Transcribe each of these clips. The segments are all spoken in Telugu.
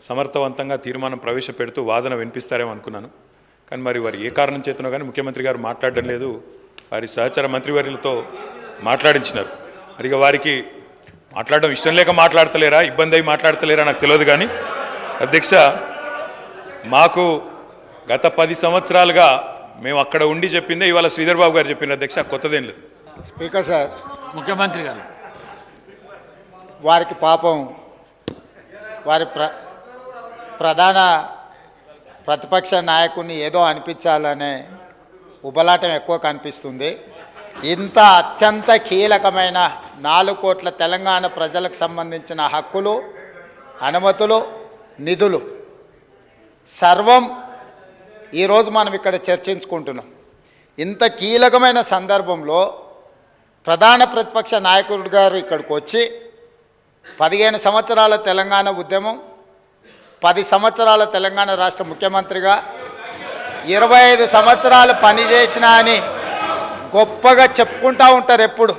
సమర్థవంతంగా తీర్మానం ప్రవేశపెడుతూ వాదన వినిపిస్తారేమో అనుకున్నాను. కానీ మరి వారు ఏ కారణం చేతనో కానీ ముఖ్యమంత్రి గారు మాట్లాడడం లేదు. వారి సహచర మంత్రివర్యులతో మాట్లాడించినారు. మరిగా వారికి మాట్లాడడం ఇష్టం లేక మాట్లాడతలేరా, ఇబ్బంది అయి మాట్లాడతలేరా నాకు తెలియదు. కానీ అధ్యక్ష, మాకు గత 10 సంవత్సరాలుగా మేము అక్కడ ఉండి చెప్పిందే ఇవాళ శ్రీధర్ బాబు గారు చెప్పిన అధ్యక్ష, కొత్తదేం లేదు. స్పీకర్ సార్, ముఖ్యమంత్రి గారు వారికి పాపం వారి ప్రధాన ప్రతిపక్ష నాయకుడిని ఏదో అనిపించాలనే ఉబలాటం ఎక్కువ కనిపిస్తుంది. ఇంత అత్యంత కీలకమైన 4 కోట్ల తెలంగాణ ప్రజలకు సంబంధించిన హక్కులు, అనుమతులు, నిధులు సర్వం ఈరోజు మనం ఇక్కడ చర్చించుకుంటున్నాం. ఇంత కీలకమైన సందర్భంలో ప్రధాన ప్రతిపక్ష నాయకుడు గారు ఇక్కడికి వచ్చి 15 సంవత్సరాల తెలంగాణ ఉద్యమం, 10 సంవత్సరాల తెలంగాణ రాష్ట్ర ముఖ్యమంత్రిగా 25 సంవత్సరాలు పనిచేసిన అని గొప్పగా చెప్పుకుంటూ ఉంటారు. ఎప్పుడు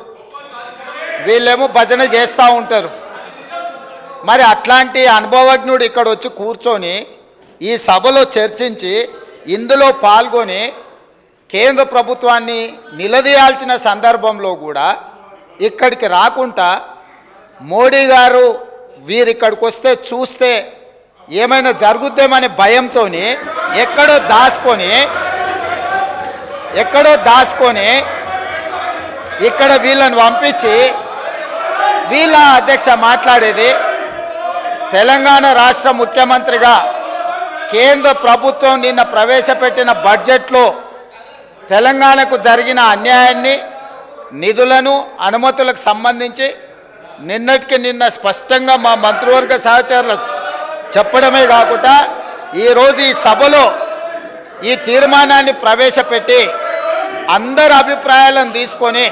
వీళ్ళేమో భజన చేస్తూ ఉంటారు. మరి అట్లాంటి అనుభవజ్ఞుడు ఇక్కడ వచ్చి కూర్చొని ఈ సభలో చర్చించి ఇందులో పాల్గొని కేంద్ర ప్రభుత్వాన్ని నిలదీయాల్సిన సందర్భంలో కూడా ఇక్కడికి రాకుండా మోడీ గారు వీరిక్కడికి వస్తే చూస్తే ఏమైనా జరుగుద్దేమనే భయంతో ఎక్కడో దాచుకొని ఇక్కడ వీళ్ళని పంపించి వీళ్ళ అధ్యక్ష మాట్లాడేది తెలంగాణ రాష్ట్ర ముఖ్యమంత్రిగా కేంద్ర ప్రభుత్వం నిన్న ప్రవేశపెట్టిన బడ్జెట్లో తెలంగాణకు జరిగిన అన్యాయాన్ని, నిధులను, అనుమతులకు సంబంధించి నిన్నటికి నిన్న స్పష్టంగా మా మంత్రివర్గ సహచరులకు చెప్పడమే కాకుండా ఈరోజు ఈ సభలో ఈ తీర్మానాన్ని ప్రవేశపెట్టి అందరి అభిప్రాయాలను తీసుకొని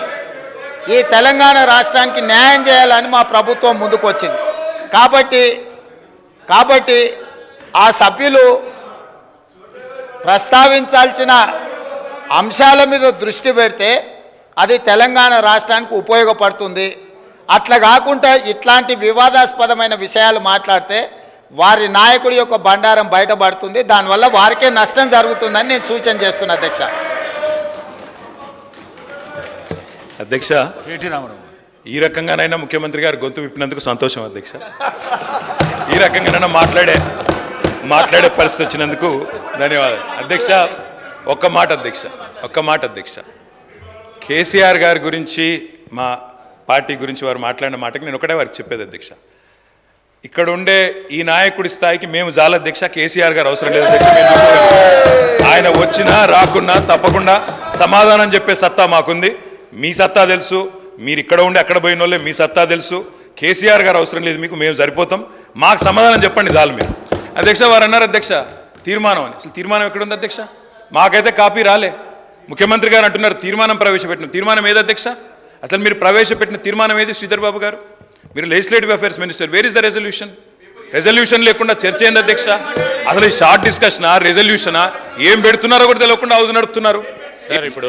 ఈ తెలంగాణ రాష్ట్రానికి న్యాయం చేయాలని మా ప్రభుత్వం ముందుకు వచ్చింది. కాబట్టి ఆ సభ్యులు ప్రస్తావించాల్సిన అంశాల మీద దృష్టి పెడితే అది తెలంగాణ రాష్ట్రానికి ఉపయోగపడుతుంది. అట్లా కాకుండా ఇట్లాంటి వివాదాస్పదమైన విషయాలు మాట్లాడితే వారి నాయకుడి యొక్క బండారం బయటపడుతుంది. దానివల్ల వారికే నష్టం జరుగుతుందని నేను సూచన చేస్తున్నా అధ్యక్ష. ఈ రకంగానైనా ముఖ్యమంత్రి గారు గొంతు విప్పినందుకు సంతోషం అధ్యక్ష. ఈ రకంగానైనా మాట్లాడే పరిస్థితి వచ్చినందుకు ధన్యవాదాలు అధ్యక్ష. ఒక్క మాట అధ్యక్ష, కేసీఆర్ గారి గురించి, మా పార్టీ గురించి వారు మాట్లాడిన మాటకి నేను ఒకటే వారికి చెప్పేది అధ్యక్ష, ఇక్కడ ఉండే ఈ నాయకుడి స్థాయికి మేము చాలా అధ్యక్ష. కేసీఆర్ గారు అవసరం లేదు అధ్యక్ష. ఆయన వచ్చినా రాకున్నా తప్పకుండా సమాధానం చెప్పే సత్తా మాకుంది. మీ సత్తా తెలుసు, మీరు ఇక్కడ ఉండి అక్కడ పోయిన వాళ్ళే, మీ సత్తా తెలుసు. కేసీఆర్ గారు అవసరం లేదు మీకు, మేము సరిపోతాం. మాకు సమాధానం చెప్పండి చాలు మీరు అధ్యక్ష. వారు అన్నారు అధ్యక్ష తీర్మానం అని. అసలు తీర్మానం ఎక్కడుంది అధ్యక్ష? మాకైతే కాపీ రాలే. ముఖ్యమంత్రి గారు అంటున్నారు తీర్మానం ప్రవేశపెట్టిన. తీర్మానం ఏది అధ్యక్ష? అసలు మీరు ప్రవేశపెట్టిన తీర్మానం ఏది శ్రీధర్ బాబు గారు? మీరు legislative affairs minister, where is the resolution లేకుండా చర్చ ఏంది అధ్యక్ష? అసలు ఈ షార్ట్ డిస్కషనా, రెజల్యూషనా, ఏం పెడుతున్నారో కూడా తెలియకుండా హౌస్ నడుపుతున్నారు. ఇప్పుడు